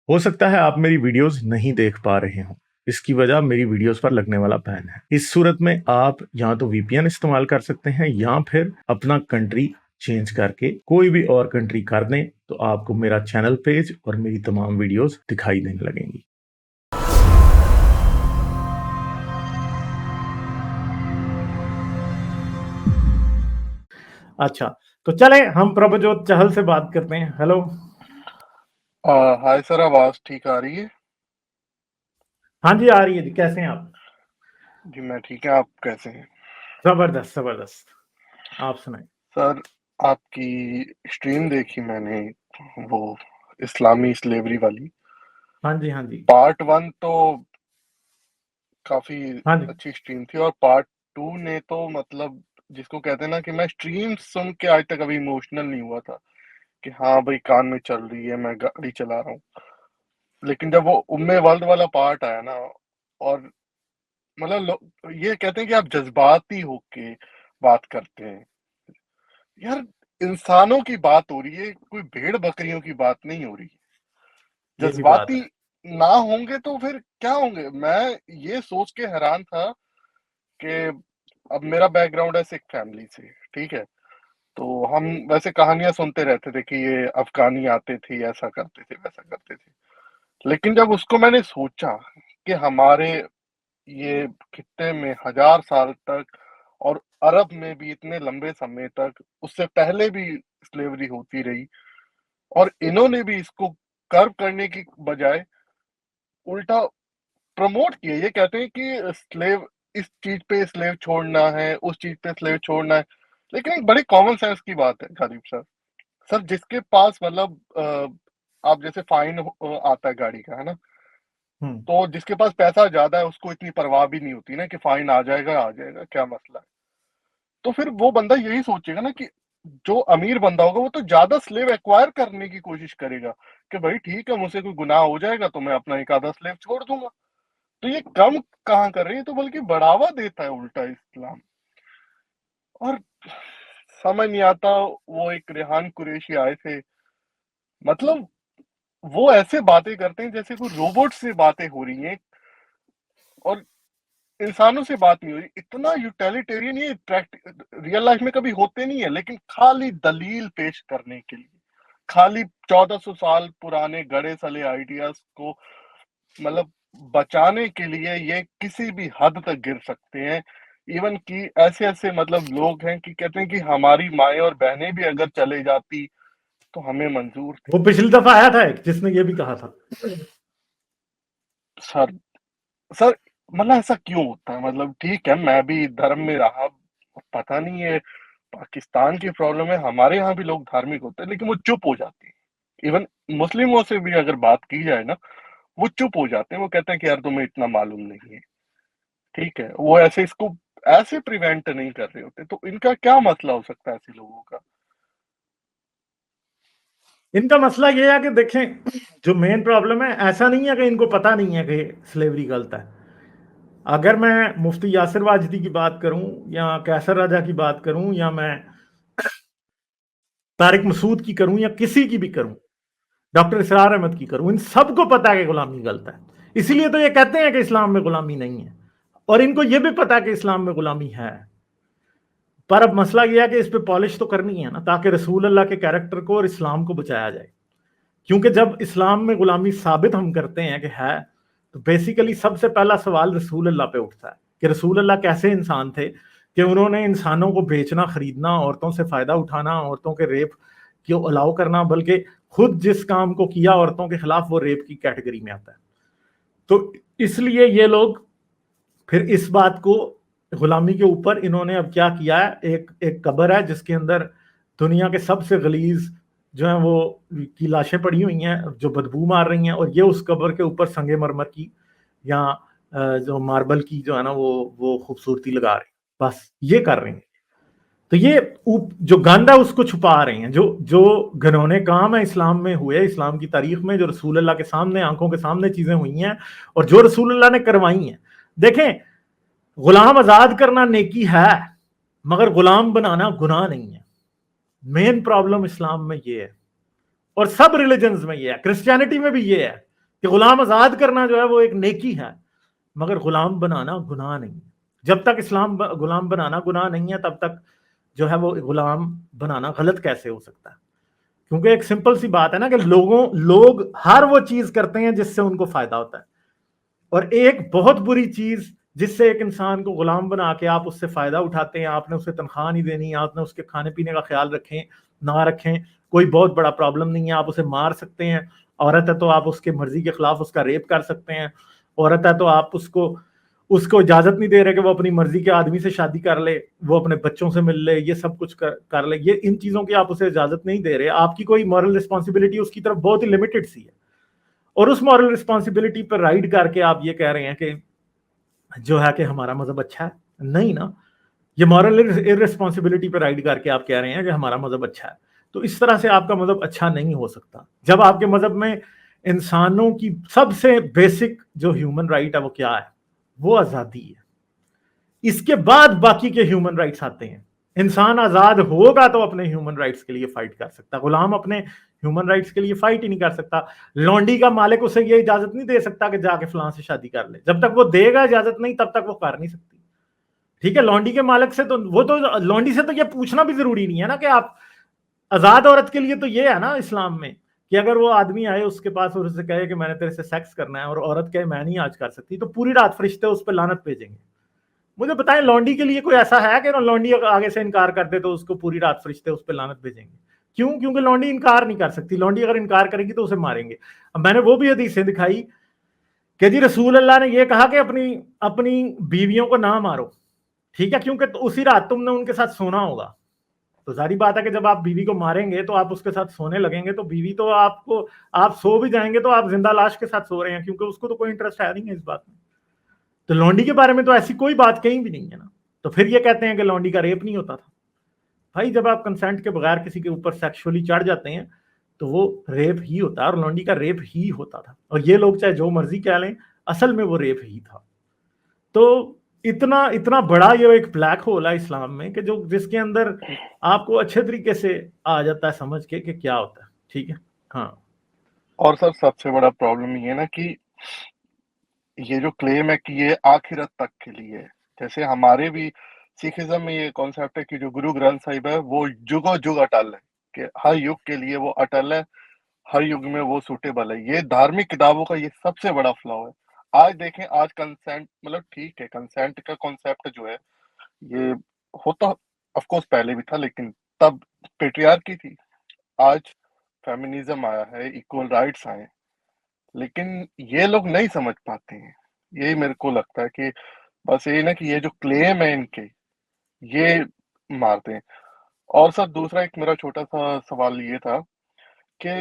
हो सकता है आप मेरी वीडियोस नहीं देख पा रहे हो। इसकी वजह मेरी वीडियोस पर लगने वाला बैन है। इस सूरत में आप या तो वीपीएन इस्तेमाल कर सकते हैं या फिर अपना कंट्री चेंज करके कोई भी और कंट्री कर दें, तो आपको मेरा चैनल पेज और मेरी तमाम वीडियोस दिखाई देने लगेंगी। अच्छा, तो चले हम प्रभजोत चहल से बात करते हैं। हेलो। हाय सर, आवाज ठीक आ रही है? हाँ जी, आ रही है जी। कैसे हैं आप? जी मैं ठीक है, आप कैसे हैं? जबरदस्त जबरदस्त। आप सुनाए। सर, आपकी स्ट्रीम देखी मैंने, वो इस्लामी स्लेवरी वाली। हाँ जी हाँ जी। पार्ट 1 तो काफी हाँ जी। अच्छी स्ट्रीम थी, और पार्ट 2 ने तो मतलब जिसको कहते हैं ना कि मैं स्ट्रीम सुन के आज तक अभी इमोशनल नहीं हुआ था कि हाँ भाई कान में चल रही है, मैं गाड़ी चला रहा हूँ। लेकिन जब वो उम्मे वर्ल्ड वाला पार्ट आया ना, और मतलब ये कहते हैं कि आप जज्बाती होके बात करते हैं। यार, इंसानों की बात हो रही है, कोई भेड़ बकरियों की बात नहीं हो रही है। ये भी बात जज्बाती है। ना होंगे तो फिर क्या होंगे? मैं ये सोच के हैरान था कि अब मेरा बैकग्राउंड है सिख फैमिली से, ठीक है? तो हम वैसे कहानियां सुनते रहते थे कि ये अफगानी आते थे, ऐसा करते थे, वैसा करते थे। लेकिन जब उसको मैंने सोचा कि हमारे ये खित्ते में 1000 साल तक, और अरब में भी इतने लंबे समय तक, उससे पहले भी स्लेवरी होती रही, और इन्होंने भी इसको कर्व करने की बजाय उल्टा प्रमोट किया। ये कहते हैं कि स्लेव, इस चीज पे स्लेव छोड़ना है, उस चीज पे स्लेव छोड़ना है। लेकिन एक बड़ी कॉमन सेंस की बात है गालिब सर। सर, जिसके पास मतलब आप जैसे फाइन आता है गाड़ी का, है ना? हम्म। तो जिसके पास पैसा ज्यादा है उसको इतनी परवाह भी नहीं होती ना कि फाइन आ जाएगा, क्या मसला है। तो फिर वो बंदा यही सोचेगा ना कि जो अमीर बंदा होगा वो तो ज्यादा स्लेव एक्वायर करने की कोशिश करेगा कि भाई ठीक है, मुझसे कोई गुनाह हो जाएगा तो मैं अपना एक आधा स्लेव छोड़ दूंगा। तो ये कम कहाँ कर रही है, तो बल्कि बढ़ावा देता है उल्टा इस्लाम। और समझ नहीं आता, वो एक रेहान कुरैशी आए थे, मतलब वो ऐसे बातें करते हैं जैसे कोई रोबोट से बातें हो रही हैं, और इंसानों से बात नहीं हो रही। इतना यूटिलिटेरियन ये रियल लाइफ में कभी होते नहीं है, लेकिन खाली दलील पेश करने के लिए, खाली 1400 साल पुराने गड़े सले आइडियाज को मतलब बचाने के लिए ये किसी भी हद तक गिर सकते हैं। इवन कि ऐसे ऐसे मतलब लोग हैं कि कहते हैं कि हमारी माएं और बहनें भी अगर चले जाती तो हमें मंजूर थी। वो पिछली दफा आया था एक जिसने ये भी कहा था। सर, सर, मतलब ऐसा क्यों होता है? मतलब ठीक है, मैं भी धर्म में रहा, पता नहीं है पाकिस्तान की प्रॉब्लम है, हमारे यहाँ भी लोग धार्मिक होते हैं लेकिन वो चुप हो जाते हैं। इवन मुस्लिमों से भी अगर बात की जाए ना, वो चुप हो जाते हैं, वो कहते हैं कि यार तुम्हें इतना मालूम नहीं है। ठीक है, वो ऐसे इसको ऐसे प्रिवेंट नहीं कर रहे होते, तो इनका क्या मसला हो सकता है ऐसे लोगों का? इनका मसला ये है कि देखें, जो मेन प्रॉब्लम है, ऐसा नहीं है कि इनको पता नहीं है कि स्लेवरी गलत है। अगर मैं मुफ्ती यासिर वाजदी की बात करूं या कैसर राजा की बात करूं या मैं तारिक मसूद की करूं या किसी की भी करूं, डॉक्टर इसरार अहमद की करूं, इन सबको पता है कि गुलामी गलत है। इसीलिए तो ये कहते हैं कि इस्लाम में गुलामी नहीं है, और इनको ये भी पता है कि इस्लाम में गुलामी है। पर अब मसला यह है कि इस पे पॉलिश तो करनी है ना, ताकि रसूल अल्लाह के कैरेक्टर को और इस्लाम को बचाया जाए। क्योंकि जब इस्लाम में गुलामी साबित हम करते हैं कि है, तो बेसिकली सबसे पहला सवाल रसूल अल्लाह पे उठता है कि रसूल अल्लाह कैसे इंसान थे कि उन्होंने इंसानों को बेचना, खरीदना, औरतों से फायदा उठाना, औरतों के रेप को अलाउ करना, बल्कि खुद जिस काम को किया औरतों के खिलाफ वो रेप की कैटेगरी में आता है। तो इसलिए ये लोग फिर इस बात को, गुलामी के ऊपर इन्होंने अब क्या किया है, एक एक कब्र है जिसके अंदर दुनिया के सबसे गलीज जो है वो की लाशें पड़ी हुई हैं जो बदबू मार रही हैं, और ये उस कब्र के ऊपर संगे मरमर की या जो मार्बल की जो है ना वो खूबसूरती लगा रहे हैं। बस ये कर रहे हैं। तो ये जो गंद है उसको छुपा रहे हैं। जो घिनौने काम है इस्लाम में हुए, इस्लाम की तारीख में, जो रसूल अल्लाह के सामने, आंखों के सामने चीजें हुई हैं और जो रसूल अल्लाह ने करवाई हैं। देखें, गुलाम आजाद करना नेकी है, मगर गुलाम बनाना गुनाह नहीं है। मेन प्रॉब्लम इस्लाम में ये है, और सब रिलीजन्स में ये है, क्रिश्चियनिटी में भी ये है कि गुलाम आजाद करना जो है वो एक नेकी है, मगर गुलाम बनाना गुनाह नहीं। जब तक इस्लाम गुलाम बनाना गुनाह नहीं है, तब तक जो है वो गुलाम बनाना गलत कैसे हो सकता है? क्योंकि एक सिंपल सी बात है ना कि लोग हर वो चीज करते हैं जिससे उनको फायदा होता है, और एक बहुत बुरी चीज जिससे एक इंसान को गुलाम बना के आप उससे फायदा उठाते हैं, आपने उसे तनख्वाह नहीं देनी, आपने उसके खाने पीने का ख्याल रखें ना रखें, कोई बहुत बड़ा प्रॉब्लम नहीं है, आप उसे मार सकते हैं। औरत है तो आप उसके मर्जी के खिलाफ उसका रेप कर सकते हैं। औरत है तो आप उसको उसको इजाजत नहीं दे रहे कि वो अपनी मर्जी के आदमी से शादी कर ले, वो अपने बच्चों से मिल ले, ये सब कुछ कर ले, ये इन चीजों की आप उसे इजाजत नहीं दे रहे। आपकी कोई मॉरल रिस्पॉन्सिबिलिटी उसकी तरफ बहुत ही लिमिटेड सी है, और उस मॉरल रिस्पॉन्सिबिलिटी पर राइड करके आप ये कह रहे हैं कि जो है कि हमारा मजहब अच्छा है। नहीं ना, ये मॉरल इररिस्पॉन्सिबिलिटी पर राइड करके आप कह रहे हैं कि हमारा मजहब अच्छा है। तो इस तरह से आपका मजहब अच्छा नहीं हो सकता। जब आपके मजहब में इंसानों की सबसे बेसिक जो ह्यूमन राइट है वो क्या है? वो आजादी है। इसके बाद बाकी के ह्यूमन राइट्स आते हैं। इंसान आजाद होगा तो अपने ह्यूमन राइट्स के लिए फाइट कर सकता, गुलाम अपने ह्यूमन राइट्स के लिए फाइट ही नहीं कर सकता। लौंडी का मालिक उसे ये इजाजत नहीं दे सकता कि जाके फलां से शादी कर ले, जब तक वो देगा इजाजत नहीं तब तक वो कर नहीं सकती। ठीक है, लौंडी के मालिक से तो वो तो लौंडी से तो ये पूछना भी जरूरी नहीं है ना कि आप आजाद औरत के लिए तो ये है ना इस्लाम में कि अगर वो आदमी आए उसके पास और उससे कहे कि मैंने तेरे से सेक्स करना है, और औरत कहे मैं नहीं आज कर सकती, तो पूरी रात फरिश्ते उस पर लानत भेजेंगे। मुझे बताएं, लौंडी के लिए कोई ऐसा है कि लौंडी आगे से इनकार कर दे तो उसको पूरी रात फरिश्ते उस पर लानत भेजेंगे? क्यों? क्योंकि लौंडी इनकार नहीं कर सकती। लौंडी अगर इनकार करेगी तो उसे मारेंगे। अब मैंने वो भी हदीसें दिखाई कि जी रसूल अल्लाह ने यह कहा कि अपनी अपनी बीवियों को ना मारो। ठीक है, क्योंकि तो उसी रात तुमने उनके साथ सोना होगा। तो जारी बात है कि जब आप बीवी को मारेंगे तो आप उसके साथ सोने लगेंगे, तो बीवी तो आपको, आप सो भी जाएंगे तो आप जिंदा लाश के साथ सो रहे हैं, क्योंकि उसको तो कोई इंटरेस्ट है नहीं है इस बात में। तो लौंडी के बारे में तो ऐसी कोई बात कहीं भी नहीं है ना। तो फिर ये कहते हैं कि लौंडी का रेप नहीं होता था। भाई जब आप कंसेंट के बगैर किसी के ऊपर सेक्सुअली चढ़ जाते हैं तो वो रेप ही होता है, और लौंडी का रेप ही होता था। और ये लोग चाहे जो मर्जी कह लें, असल में वो रेप ही था। तो इतना इतना बड़ा ये एक ब्लैक होल है इस्लाम में कि जो जिसके अंदर आपको अच्छे तरीके से आ जाता है समझ के कि क्या होता है। ठीक है, हाँ। और सर सबसे बड़ा प्रॉब्लम ये है ना कि ये जो क्लेम है कि ये आखिरत तक के लिए है। जैसे हमारे भी सिखिज्म में ये कॉन्सेप्ट है कि जो गुरु ग्रंथ साहिब है वो जुगों जुग अटल है, कि हर युग के लिए वो अटल है, हर युग में वो सूटेबल है। ये धार्मिक किताबों का ये सबसे बड़ा फ्लॉ है। आज देखें, आज कंसेंट मतलब ठीक है, कंसेंट का कॉन्सेप्ट जो है ये होता ऑफ कोर्स पहले भी था, लेकिन तब पेट्रियार्की थी। आज फेमिनिज्म आया है, इक्वल राइट्स आए हैं, लेकिन ये लोग नहीं समझ पाते हैं। यही मेरे को लगता है कि बस ये ना कि ये जो क्लेम है इनके, ये मारते हैं। और सर दूसरा एक मेरा छोटा सा सवाल ये था कि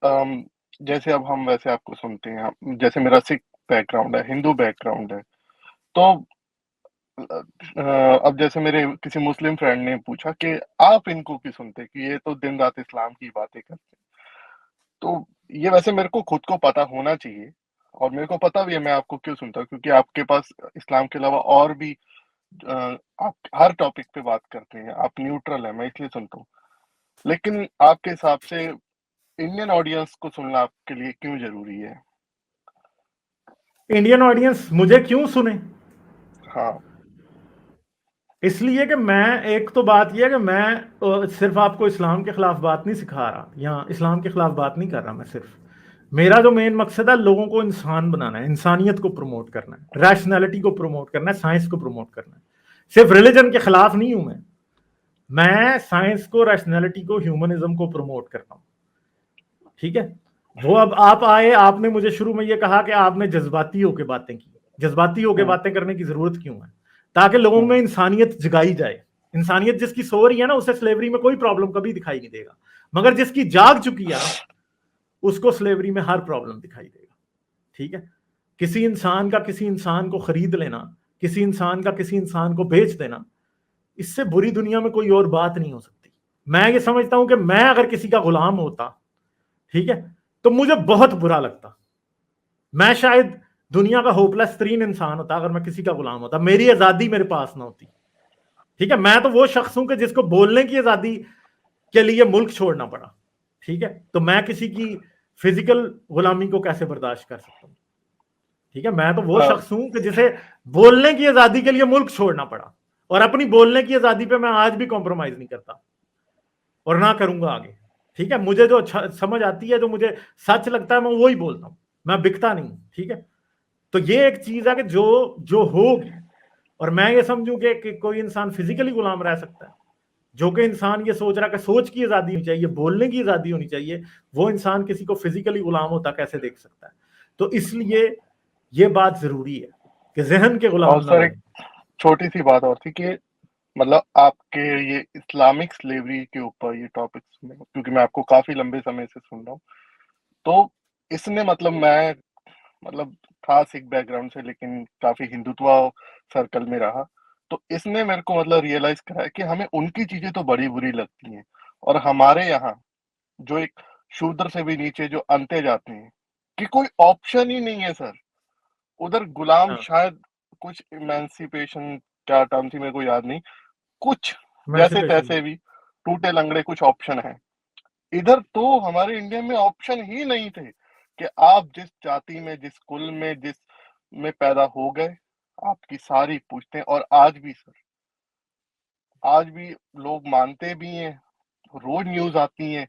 अम, जैसे अब हम वैसे आपको सुनते हैं, जैसे मेरा सिख बैकग्राउंड है, हिंदू बैकग्राउंड है, तो अब जैसे मेरे किसी मुस्लिम फ्रेंड ने पूछा कि आप इनको क्यों सुनते, कि ये तो दिन रात इस्लाम की बातें करते हैं। तो ये वैसे मेरे को खुद को पता होना चाहिए, और मेरे को पता भी है मैं आपको क्यों सुनता हूँ, क्योंकि आपके पास इस्लाम के अलावा और भी आप हर टॉपिक पे बात करते हैं, आप न्यूट्रल है, मैं इसलिए सुनता हूँ। लेकिन आपके हिसाब से इंडियन ऑडियंस को सुनना आपके लिए क्यों जरूरी है? इंडियन ऑडियंस मुझे क्यों सुने? हाँ। इसलिए कि मैं, एक तो बात यह है कि मैं सिर्फ आपको इस्लाम के खिलाफ बात नहीं सिखा रहा, या इस्लाम के खिलाफ बात नहीं कर रहा। मैं सिर्फ, मेरा जो मेन मकसद है लोगों को इंसान बनाना है, इंसानियत को प्रमोट करना है, रैशनैलिटी को प्रमोट करना है, साइंस को प्रमोट करना है। सिर्फ रिलीजन के खिलाफ नहीं हूं मैं साइंस को, रैशनैलिटी को, ह्यूमनिज्म को प्रमोट करता हूं। ठीक है, वो अब आप आए, आपने मुझे शुरू में ये कहा कि आपने जज्बाती होकर बातें की। जज्बाती होकर हम्म, बातें करने की जरूरत क्यों है? ताकि लोगों में हम्म, इंसानियत जगाई जाए। इंसानियत जिसकी सो रही है ना, उसे स्लेवरी में कोई प्रॉब्लम कभी दिखाई नहीं देगा, मगर जिसकी जाग चुकी है ना, उसको स्लेवरी में हर प्रॉब्लम दिखाई देगा। ठीक है, किसी इंसान का किसी इंसान को खरीद लेना, किसी इंसान का किसी इंसान को बेच देना, इससे बुरी दुनिया में कोई और बात नहीं हो सकती। मैं ये समझता हूं कि मैं अगर किसी का गुलाम होता, ठीक है, तो मुझे बहुत बुरा लगता। मैं शायद दुनिया का होपलेस तरीन इंसान होता अगर मैं किसी का गुलाम होता, मेरी आजादी मेरे पास ना होती। ठीक है, मैं तो वो शख्स हूं कि जिसको बोलने की आजादी के लिए मुल्क छोड़ना पड़ा। ठीक है, तो मैं किसी की फिजिकल गुलामी को कैसे बर्दाश्त कर सकता हूँ? ठीक है, मैं तो वो हाँ। शख्स हूं कि जिसे बोलने की आजादी के लिए मुल्क छोड़ना पड़ा, और अपनी बोलने की आजादी पे मैं आज भी कॉम्प्रोमाइज नहीं करता और ना करूंगा आगे। ठीक है, मुझे जो समझ आती है, जो मुझे सच लगता है, मैं वही बोलता हूं, मैं बिकता नहीं। ठीक है, तो ये एक चीज है कि जो जो होगी, और मैं ये समझूं कि कोई इंसान फिजिकली गुलाम रह सकता है, जो कि इंसान ये सोच रहा है कि सोच की आजादी होनी चाहिए, बोलने की आजादी होनी चाहिए, वो इंसान किसी को फिजिकली गुलाम होता कैसे देख सकता है? तो इसलिए ये बात जरूरी है कि जहन के गुलाम और ना सर एक बने। छोटी सी बात और थी कि मतलब आपके ये इस्लामिक स्लेवरी के ऊपर ये टॉपिक सुने, क्योंकि मैं आपको काफी लंबे समय से सुन रहा हूँ, तो इसने मतलब मैं मतलब था सिख बैकग्राउंड से, लेकिन काफी हिंदुत्व सर्कल में रहा, तो इसने मेरे को मतलब रियलाइज कराया कि हमें उनकी चीजें तो बड़ी बुरी लगती हैं, और हमारे यहाँ जो एक शूद्र से भी नीचे जो अंते जाते हैं, कि कोई ऑप्शन ही नहीं है सर। उधर गुलाम हाँ, शायद कुछ इमेंसिपेशन क्या टर्म थी मेरे को याद नहीं, कुछ जैसे एमेंसिपेशन। तैसे भी टूटे लंगड़े कुछ ऑप्शन है। इधर तो हमारे इंडिया में ऑप्शन ही नहीं थे कि आप जिस जाति में, जिस कुल में, जिस में पैदा हो गए, आपकी सारी पूछते हैं। और आज भी सर, आज भी लोग मानते भी हैं, रोज न्यूज आती है,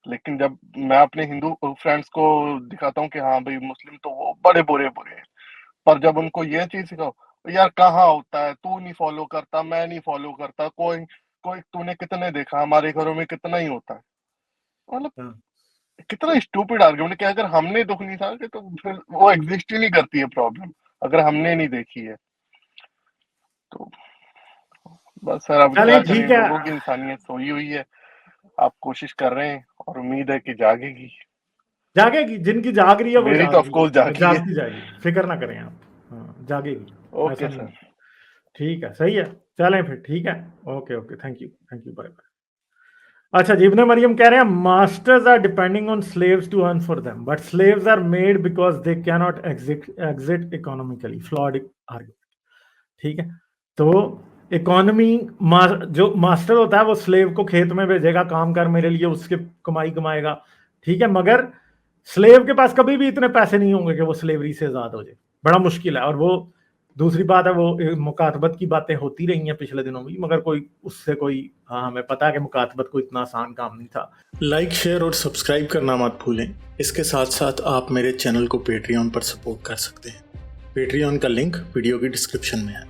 लेकिन जब मैं अपने हिंदू फ्रेंड्स को दिखाता हूँ कि हाँ भाई मुस्लिम तो वो बड़े बुरे बुरे हैं, पर जब उनको ये चीज सिखाओ, यार कहाँ होता है, तू नहीं फॉलो करता, मैं नहीं फॉलो करता, कोई कोई तूने कितने देखा, हमारे घरों में कितना ही होता है। मतलब हाँ, कितना स्टूपिड आर्गुमेंट कि अगर हमने दुख नहीं सहा तो फिर वो एग्जिस्ट ही नहीं करती है प्रॉब्लम, अगर हमने नहीं देखी है तो। बस सर अब क्या चलें करें, ठीक है। लोगों की इंसानियत सोई हुई है। आप कोशिश कर रहे हैं और उम्मीद है कि जागेगी। जागेगी, जिनकी जाग रही है वो मेरी तो जाग रही है, ऑफकोर्स वो जागी है। जागती जाएगी, फिक्र ना करें आप। हाँ, जागेगी, ऐसा ओके नहीं सर। है। ठीक है, सही है। चलें फिर, ठीक है। Okay okay, thank you, thank you, bye bye. अच्छा जी, इब्ने मरियम कह रहे हैं masters are depending on slaves to earn for them, but slaves are made because they can not exit economically, flawed argument. ठीक है, तो इकोनॉमी, जो मास्टर होता है वो स्लेव को खेत में भेजेगा, काम कर मेरे लिए, उसके कमाई कमाएगा। ठीक है, मगर स्लेव के पास कभी भी इतने पैसे नहीं होंगे कि वो स्लेवरी से आजाद हो जाए, बड़ा मुश्किल है। और वो दूसरी बात है, वो मुकातबत की बातें होती रही हैं पिछले दिनों में, मगर कोई उससे कोई, हाँ हमें पता है कि मुकातबत कोई इतना आसान काम नहीं था। लाइक, शेयर और सब्सक्राइब करना मत भूलें। इसके साथ साथ आप मेरे चैनल को पेट्रियन पर सपोर्ट कर सकते हैं। पेट्रियन का लिंक वीडियो की डिस्क्रिप्शन में है।